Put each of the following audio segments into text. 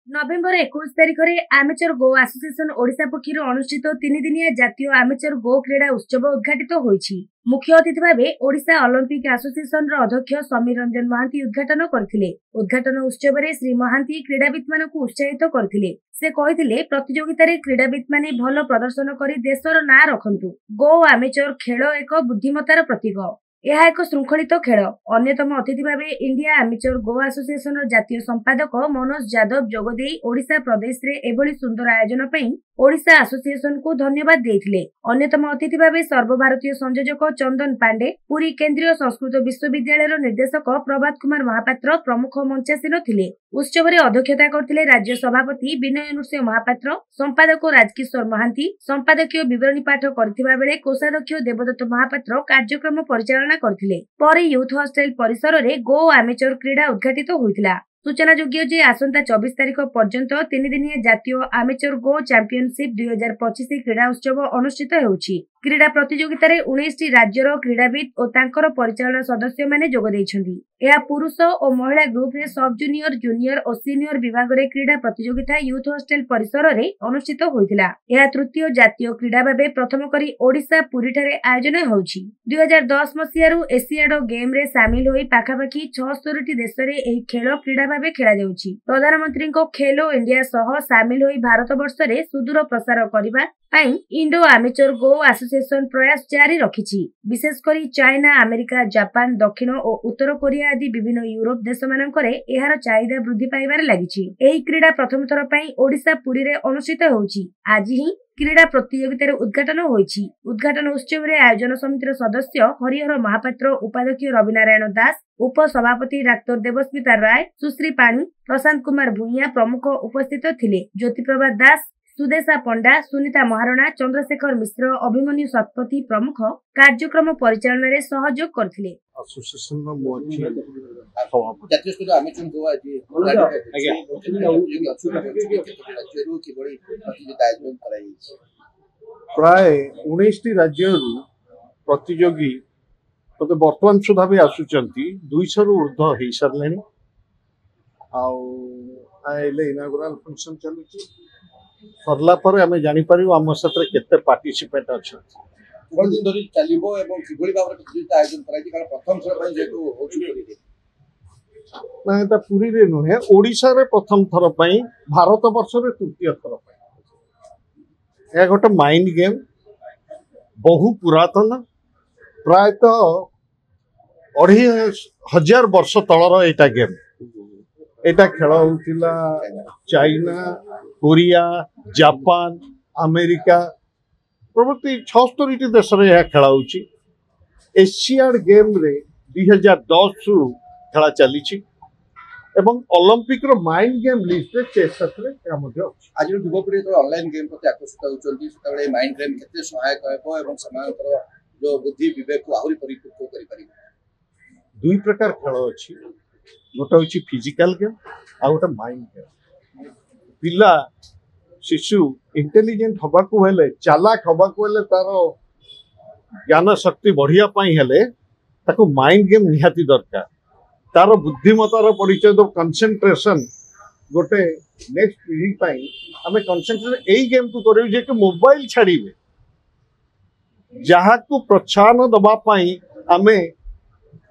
नवेम्बर 21 तारिख में आमेचर गो एसोसिएशन ओडिशा पक्षर अनुष्ठित 3 दिनिया जातीय आमेचर गो क्रीड़ा उत्सव उद्घाटित होईछि। मुख्य अतिथि भावे ओडिशा ओलंपिक एसोसिएशन अध्यक्ष समीर रंजन महांती उद्घाटन करथिले। उद्घाटन उत्सव में श्री महांती क्रीड़ाविद मानकु उत्साहित करथिले। से कहिथिले प्रतियोगिता रे क्रीड़ाविद माने भल प्रदर्शन करी देशर ना रखंतु। गो आमेचर खेल एक बुद्धिमतार प्रतीक। यह एक श्रृंखलित खेल। अन्यतम अतिथि भावे इंडिया आमेचर गो एसोसिएशन जातीय संपादक मनोज यादव जोगदेई ओडिशा प्रदेश रे एभली सुंदर आयोजन पई ओडिशा एसोसिएशन को धन्यवाद देथिले। अन्यतम अतिथि भावे सर्वभारतीय संयोजक चंदन पांडे, पुरी केंद्रीय संस्कृत विश्वविद्यालय निर्देशक प्रभात कुमार महापात्र प्रमुख मंचासीन थिले। उत्सव रे अध्यक्षता करथिले राज्य सभापति विनय नृसिंह महापात्र, संपादक राजकिशोर महांती, संपादकीय विवरणी पाठ करथिबा बेले कोषाध्यक्ष देवदत्त महापात्र कार्यक्रम परिचालन करथिले। परे यूथ हॉस्टल परिसर रे गो आमेचर क्रीड़ा उद्घाटित होइतिला। सूचना योग्य जे आसंता 24 तारिख पर्यंत 3 दिनिया जातीय आमेचर गो चैंपियनशिप 2025 क्रीड़ा उत्सव अनुष्ठित हेउछि। क्रीड़ा प्रतियोगिता रे 19 राज्यर क्रीड़ाविद और तांकर परिचालन सदस्य माने जोग दैछन्ति। यह पुरुष और महिला ग्रुप रे सब जूनियर, जूनियर और सीनियर विभाग रे क्रीड़ा प्रतियोगिता यूथ हॉस्टल परिसर रे अनुष्ठित होइतिला। यह तृतीय जातीय क्रीड़ा भाबे प्रथम करी ओडिशा पुरी ठारे आयोजन होउछि। 2010 मसियारु एशियाड गेम रे शामिल होई पाखापाखी 76 देश रे एही खेल क्रीड़ा भाबे खेला जाउछि। प्रधानमंत्री को खेलो इंडिया सह शामिल होई भारत वर्ष रे सुदूर प्रसार करिबा पाई इंडो आमेचर गो एसोसिएशन प्रयास जारी रखिछि। विशेष करी चाइना, अमेरिका, जापान, दक्षिण और उत्तर कोरिया आदि विभिन्न यूरोप देश मानकरे एहार चाहिदा वृद्धि पाइबार लागिछि। एही क्रीड़ा प्रथम थर पई ओडिशा पुरी रे अनुष्ठित होउछि। आज ही क्रीड़ा प्रतियोगितार उद्घाटन होइछि। उद्घाटन उत्सव रे आयोजन समितिर सदस्य हरिहर महापात्र, उपाध्यक्ष रविनारायण दास, उपसभापति डाक्टर देवस्मिता राय, सुश्री पाणी, प्रशांत कुमार भुइया प्रमुख उपस्थित थिले। ज्योतिप्रभा दास, सुदेशा पंडा, सुनीता महारणा, चंद्रशेखर मिश्र, अभिमन्यु शतपथी प्रमुख कार्यक्रम परिचालन रे सहयोग करथिले। एसोसिएशन में मोची जातीय स्तर आमेचर गो आज प्राय 19 राज्य प्रतियोगी तो वर्तमान सुधा भी आसुचंती 200 रु ऊर्ध्व हो सारे आइले इनागुराल फंक्शन चलुची सरला पर आम जापर आम साथ केते पार्टिसिपेट अच्छा दिन धरी चलिबो एवं किभली भाव प्रतियोगिता आयोजन कराई कारण प्रथम थर पई जेतु होची पुरी ना एटा पुरी रे नुहे ओडिसा रे प्रथम थर पई भारत वर्ष रे तृतीय थर पई ए गोटे माइंड गेम बहु पुरातन प्राय तो 2500 वर्ष तलर एटा गेम एटा खेल होतिला चाइना, कोरिया, जापान, अमेरिका प्रभृति 76 देश रे यह खेला होछि। एशियाड गेम रे 2010 रु खेला चलीछि एवं ओलंपिक रो माइंड गेम लिस्ट रे चेस रे काम मध्ये आज युवपीढ़ी तो ऑनलाइन गेम प्रति आकर्षित होचंती सेतबे माइंड गेम केते सहायक हेबो एवं समानकर जो बुद्धि विवेक को आहुरी परिपक्व करि पारि। दुई प्रकार खेल अछि, गोटे होछि फिजिकल गेम आ गोटे माइंड गेम। पिला शिशु इंटेलिजेंट हबाकू हेले, चालाक हबाकू हेले, तारो ज्ञान शक्ति बढ़िया पाई हेले ताको माइंड गेम निहाती दरकार। तारो बुद्धिमतार परिचय तो कंसंट्रेशन गोटे नेक्स्ट पीढ़ी पाई आमे कंसंट्रेशन एई गेम को करियो जे कि मोबाइल छाड़ीबे जहा को प्रोत्साहन दबा पाई आमे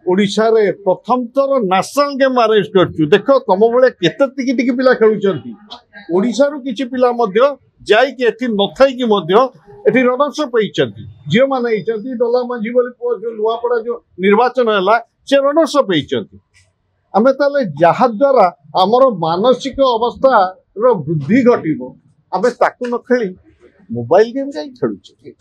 ओडिशा रे प्रथम थर नेशनल गेम अरेंज करछु। देखो तुम बेले केते टिकी टिकी पिला खेलुचंती ओडिशा रु किछि पिला मध्य जाई कि एथि नथाई कि मध्य एथि रनर्स पेइचंती जे माने इचंती डोला मंझी बोली जो लुआपड़ा जो निर्वाचन हला से रनर्स पेइचंती। आमे ताले जहा द्वारा हमर मानसिक अवस्था रो वृद्धि घटिबो आमे ताकु न खेली मोबाइल गेम जाई खेलुची।